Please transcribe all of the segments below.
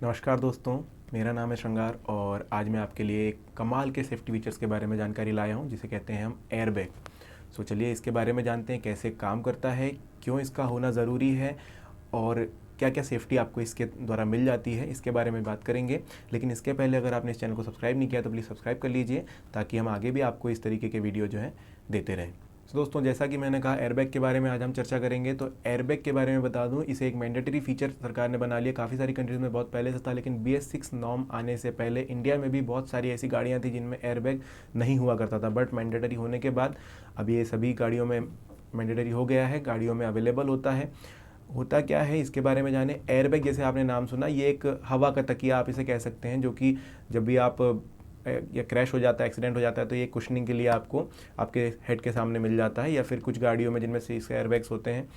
नमस्कार दोस्तों, मेरा नाम है श्रृंगार और आज मैं आपके लिए एक कमाल के सेफ्टी फीचर्स के बारे में जानकारी लाया हूं जिसे कहते हैं हम एयरबैग। सो चलिए इसके बारे में जानते हैं कैसे काम करता है, क्यों इसका होना ज़रूरी है और क्या क्या सेफ्टी आपको इसके द्वारा मिल जाती है, इसके बारे में बात करेंगे। लेकिन इसके पहले अगर आपने इस चैनल को सब्सक्राइब नहीं किया तो प्लीज़ सब्सक्राइब कर लीजिए ताकि हम आगे भी आपको इस तरीके के वीडियो जो है देते रहें। तो दोस्तों, जैसा कि मैंने कहा एयरबैग के बारे में आज हम चर्चा करेंगे। तो एयरबैग के बारे में बता दूं, इसे एक मैंडेटरी फीचर सरकार ने बना लिया। काफ़ी सारी कंट्रीज़ में बहुत पहले से था, लेकिन BS6 नॉर्म आने से पहले इंडिया में भी बहुत सारी ऐसी गाड़ियां थी जिनमें एयरबैग नहीं हुआ करता था। बट मैंडेटरी होने के बाद अब ये सभी गाड़ियों में मैंडेटरी हो गया है, गाड़ियों में अवेलेबल होता है। होता क्या है इसके बारे में जाने। एयरबैग जैसे आपने नाम सुना, ये एक हवा का तकिया आप इसे कह सकते हैं, जो कि जब भी आप या क्रैश हो जाता है, एक्सीडेंट हो जाता है, तो ये कुशनिंग के लिए आपको आपके हेड के सामने मिल जाता है। या फिर कुछ गाड़ियों में जिनमें से इसके एयरबैग्स होते हैं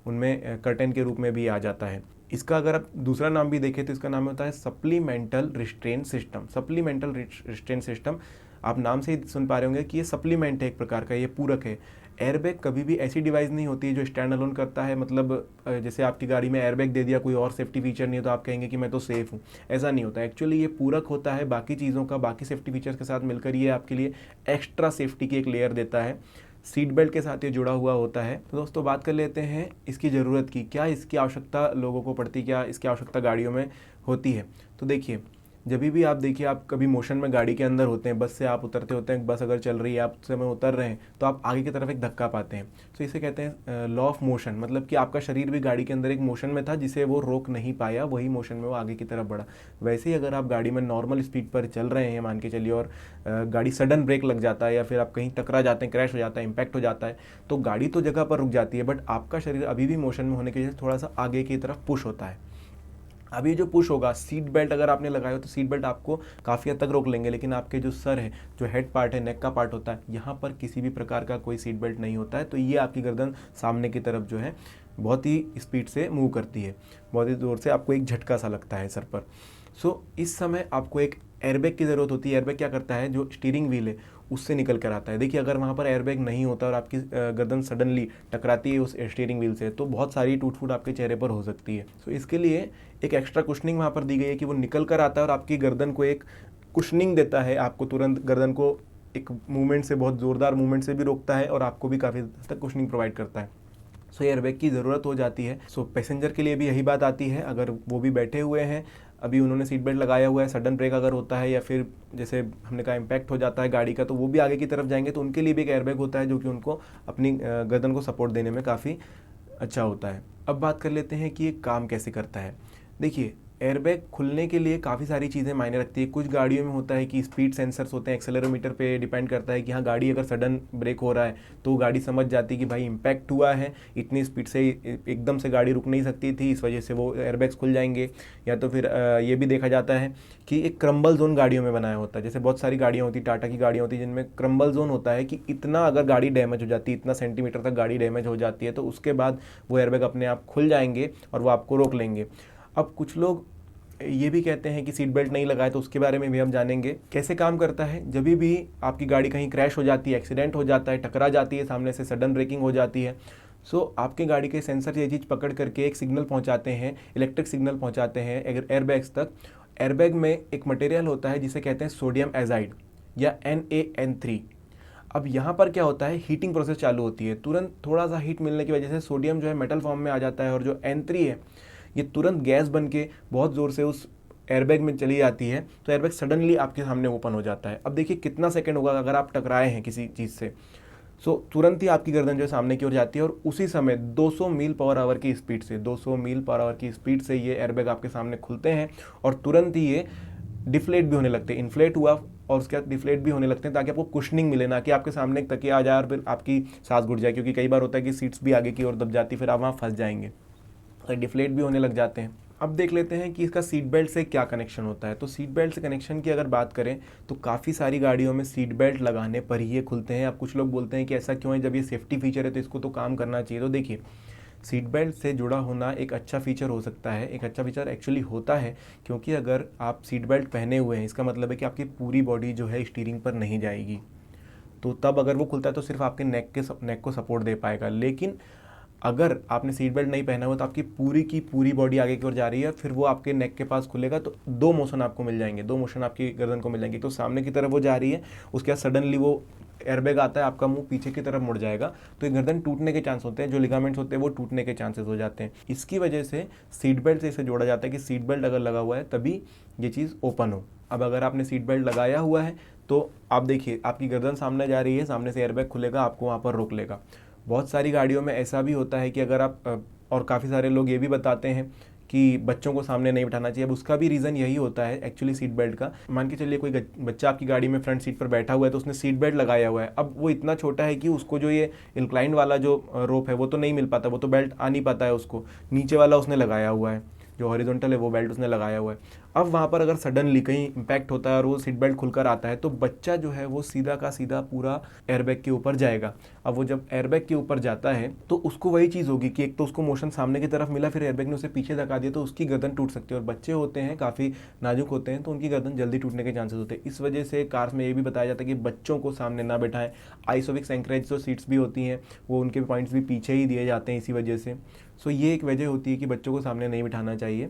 उनमें कर्टेन के रूप में भी आ जाता है। इसका अगर आप दूसरा नाम भी देखें तो इसका नाम होता है supplemental restraint system. Supplemental restraint system, आप नाम से ही सुन पा रहे होंगे कि ये सप्लीमेंट है, एक प्रकार का ये पूरक है। एयरबैग कभी भी ऐसी डिवाइस नहीं होती है जो स्टैंड अलोन करता है। मतलब जैसे आपकी गाड़ी में एयरबैग दे दिया, कोई और सेफ्टी फीचर नहीं है तो आप कहेंगे कि मैं तो सेफ हूँ, ऐसा नहीं होता। एक्चुअली ये पूरक होता है बाकी चीज़ों का, बाकी सेफ्टी फीचर्स के साथ मिलकर ये आपके लिए एक्स्ट्रा सेफ्टी की एक लेयर देता है। सीट बेल्ट के साथ ये जुड़ा हुआ होता है। तो दोस्तों, बात कर लेते हैं इसकी ज़रूरत की। क्या इसकी आवश्यकता लोगों को पड़ती, क्या इसकी आवश्यकता गाड़ियों में होती है? तो देखिए, जब भी आप देखिए, आप कभी मोशन में गाड़ी के अंदर होते हैं, बस से आप उतरते होते हैं, बस अगर चल रही है, आप उससे में उतर रहे हैं तो आप आगे की तरफ एक धक्का पाते हैं। तो इसे कहते हैं लॉ ऑफ मोशन। मतलब कि आपका शरीर भी गाड़ी के अंदर एक मोशन में था जिसे वो रोक नहीं पाया, वही मोशन में वो आगे की तरफ बढ़ा। वैसे ही अगर आप गाड़ी में नॉर्मल स्पीड पर चल रहे हैं मान के चलिए, और गाड़ी सडन ब्रेक लग जाता है या फिर आप कहीं टकरा जाते हैं, क्रैश हो जाता है, इंपैक्ट हो जाता है, तो गाड़ी तो जगह पर रुक जाती है, बट आपका शरीर अभी भी मोशन में होने की वजह से थोड़ा सा आगे की तरफ पुश होता है। अभी जो पुश होगा, सीट बेल्ट अगर आपने लगाया हो तो सीट बेल्ट आपको काफ़ी हद तक रोक लेंगे, लेकिन आपके जो सर है, जो हेड पार्ट है, नेक का पार्ट होता है, यहाँ पर किसी भी प्रकार का कोई सीट बेल्ट नहीं होता है। तो ये आपकी गर्दन सामने की तरफ जो है बहुत ही स्पीड से मूव करती है, बहुत ही जोर से आपको एक झटका सा लगता है सर पर। इस समय आपको एक एयरबैग की ज़रूरत होती है। एयरबैग क्या करता है, जो स्टीयरिंग व्हील है उससे निकल कर आता है। देखिए, अगर वहाँ पर एयरबैग नहीं होता और आपकी गर्दन सडनली टकराती है उस स्टीयरिंग व्हील से, तो बहुत सारी टूट फूट आपके चेहरे पर हो सकती है। इसके लिए एक एक्स्ट्रा कुशनिंग वहाँ पर दी गई है कि वो निकल कर आता है और आपकी गर्दन को एक कुशनिंग देता है, आपको तुरंत गर्दन को एक मूवमेंट से, बहुत ज़ोरदार मूवमेंट से भी रोकता है और आपको भी काफ़ी हद तक कुशनिंग प्रोवाइड करता है। एयरबैग की ज़रूरत हो जाती है। पैसेंजर के लिए भी यही बात आती है। अगर वो भी बैठे हुए हैं, अभी उन्होंने सीट बेल्ट लगाया हुआ है, सडन ब्रेक अगर होता है या फिर जैसे हमने कहा इम्पैक्ट हो जाता है गाड़ी का, तो वो भी आगे की तरफ जाएंगे, तो उनके लिए भी एक एयरबैग होता है जो कि उनको अपनी गर्दन को सपोर्ट देने में काफ़ी अच्छा होता है। अब बात कर लेते हैं कि ये काम कैसे करता है। देखिए, एयरबैग खुलने के लिए काफ़ी सारी चीज़ें मायने रखती है। कुछ गाड़ियों में होता है कि स्पीड सेंसर्स होते हैं, एक्सेलरोमीटर पे डिपेंड करता है कि हाँ, गाड़ी अगर सडन ब्रेक हो रहा है तो गाड़ी समझ जाती है कि भाई इम्पैक्ट हुआ है, इतनी स्पीड से एकदम से गाड़ी रुक नहीं सकती थी, इस वजह से वो एयरबैग्स खुल जाएंगे। या तो फिर ये भी देखा जाता है कि एक क्रम्बल जोन गाड़ियों में बनाया होता है। जैसे बहुत सारी गाड़ियाँ होती, टाटा की गाड़ियाँ होती जिनमें क्रम्बल जोन होता है कि इतना अगर गाड़ी डैमेज हो जाती है, इतना सेंटीमीटर तक गाड़ी डैमेज हो जाती है, तो उसके बाद वो एयरबैग अपने आप खुल जाएंगे और वो आपको रोक लेंगे। अब कुछ लोग ये भी कहते हैं कि सीट बेल्ट नहीं लगाए, तो उसके बारे में भी हम जानेंगे कैसे काम करता है। जब भी आपकी गाड़ी कहीं क्रैश हो जाती है, एक्सीडेंट हो जाता है, टकरा जाती है, सामने से सडन ब्रेकिंग हो जाती है, आपके गाड़ी के सेंसर ये चीज़ पकड़ करके एक सिग्नल पहुंचाते हैं, इलेक्ट्रिक सिग्नल पहुंचाते हैं एयरबैग्स तक। एयरबैग में एक मटेरियल होता है जिसे कहते हैं सोडियम एजाइड या NaN3। अब यहाँ पर क्या होता है, हीटिंग प्रोसेस चालू होती है। तुरंत थोड़ा सा हीट मिलने की वजह से सोडियम जो है मेटल फॉर्म में आ जाता है, और जो N3 है ये तुरंत गैस बन के बहुत ज़ोर से उस एयरबैग में चली जाती है, तो एयरबैग सडनली आपके सामने ओपन हो जाता है। अब देखिए कितना सेकंड होगा अगर आप टकराए हैं किसी चीज़ से, तुरंत ही आपकी गर्दन जो है सामने की ओर जाती है, और उसी समय 200 मील पर आवर की स्पीड से, 200 मील पर आवर की स्पीड से ये एयरबैग आपके सामने खुलते हैं और तुरंत ही ये डिफ्लेट भी होने लगते हैं। इन्फ्लेट हुआ और उसके बाद डिफ्लेट भी होने लगते हैं, ताकि आपको कुशनिंग मिले, ना कि आपके सामने एक तकिया आ जाए और फिर आपकी सांस घुट जाए, क्योंकि कई बार होता है कि सीट्स भी आगे की ओर दब जाती, फिर आप वहाँ फंस जाएंगे, तो डिफ्लेट भी होने लग जाते हैं। अब देख लेते हैं कि इसका सीट बेल्ट से क्या कनेक्शन होता है। तो सीट बेल्ट से कनेक्शन की अगर बात करें तो काफ़ी सारी गाड़ियों में सीट बेल्ट लगाने पर ही ये खुलते हैं। अब कुछ लोग बोलते हैं कि ऐसा क्यों है, जब ये सेफ्टी फीचर है तो इसको तो काम करना चाहिए। तो देखिए, सीट बेल्ट से जुड़ा होना एक अच्छा फीचर हो सकता है, एक अच्छा फीचर एक्चुअली होता है, क्योंकि अगर आप सीट बेल्ट पहने हुए हैं इसका मतलब है कि आपकी पूरी बॉडी जो है स्टीयरिंग पर नहीं जाएगी, तो तब अगर वो खुलता है तो सिर्फ आपके नेक को सपोर्ट दे पाएगा। लेकिन अगर आपने सीट बेल्ट नहीं पहना हुआ तो आपकी पूरी की पूरी बॉडी आगे की ओर जा रही है, फिर वो आपके नेक के पास खुलेगा तो दो मोशन आपको मिल जाएंगे, दो मोशन आपकी गर्दन को मिल जाएंगे। तो सामने की तरफ वो जा रही है, उसके बाद सडनली वो एयरबैग आता है, आपका मुंह पीछे की तरफ मुड़ जाएगा, तो ये गर्दन टूटने के चांस होते हैं, जो लिगामेंट्स होते हैं वो टूटने के चांसेस हो जाते हैं। इसकी वजह से सीट बेल्ट से इसे जोड़ा जाता है कि सीट बेल्ट अगर लगा हुआ है तभी ये चीज़ ओपन हो। अब अगर आपने सीट बेल्ट लगाया हुआ है तो आप देखिए आपकी गर्दन सामने जा रही है, सामने से एयरबैग खुलेगा, आपको वहाँ पर रोक लेगा। बहुत सारी गाड़ियों में ऐसा भी होता है कि अगर आप और काफ़ी सारे लोग ये भी बताते हैं कि बच्चों को सामने नहीं बिठाना चाहिए। अब उसका भी रीज़न यही होता है एक्चुअली सीट बेल्ट का। मान के चलिए कोई बच्चा आपकी गाड़ी में फ्रंट सीट पर बैठा हुआ है तो उसने सीट बेल्ट लगाया हुआ है। अब वो इतना छोटा है कि उसको जो ये इंक्लाइंड वाला जो रोप है वो तो नहीं मिल पाता, वो तो बेल्ट आ नहीं पाता है उसको, नीचे वाला उसने लगाया हुआ है, जो हॉरिजॉन्टल है वो बेल्ट उसने लगाया हुआ है। अब वहाँ पर अगर सडनली कहीं इम्पैक्ट होता है और वो सीट बेल्ट खुलकर आता है तो बच्चा जो है वो सीधा का सीधा पूरा एयरबैग के ऊपर जाएगा। अब वो जब एयरबैग के ऊपर जाता है तो उसको वही चीज़ होगी कि एक तो उसको मोशन सामने की तरफ मिला, फिर एयरबैग ने उसे पीछे धक्का दिया, तो उसकी गर्दन टूट सकती है। और बच्चे होते हैं काफ़ी नाजुक होते हैं तो उनकी गर्दन जल्दी टूटने के चांसेस होते हैं। इस वजह से कार्स में ये भी बताया जाता है कि बच्चों को सामने ना बैठाएं। आइसोविक्स एंकरेज जो सीट्स भी होती हैं वो उनके पॉइंट्स भी पीछे ही दिए जाते हैं इसी वजह से। सो ये एक वजह होती है कि बच्चों को सामने नहीं बिठाना चाहिए।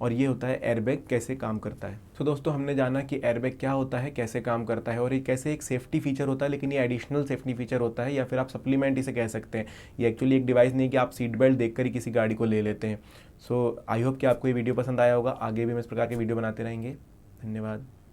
और ये होता है एयरबैग कैसे काम करता है। तो दोस्तों हमने जाना कि एयरबैग क्या होता है, कैसे काम करता है और ये कैसे एक सेफ्टी फीचर होता है, लेकिन ये एडिशनल सेफ्टी फीचर होता है या फिर आप सप्लीमेंट इसे कह सकते हैं। ये एक्चुअली एक डिवाइस नहीं कि आप सीट बेल्ट देखकर ही किसी गाड़ी को ले लेते हैं। सो आई होप कि आपको ये वीडियो पसंद आया होगा। आगे भी हम इस प्रकार के वीडियो बनाते रहेंगे। धन्यवाद।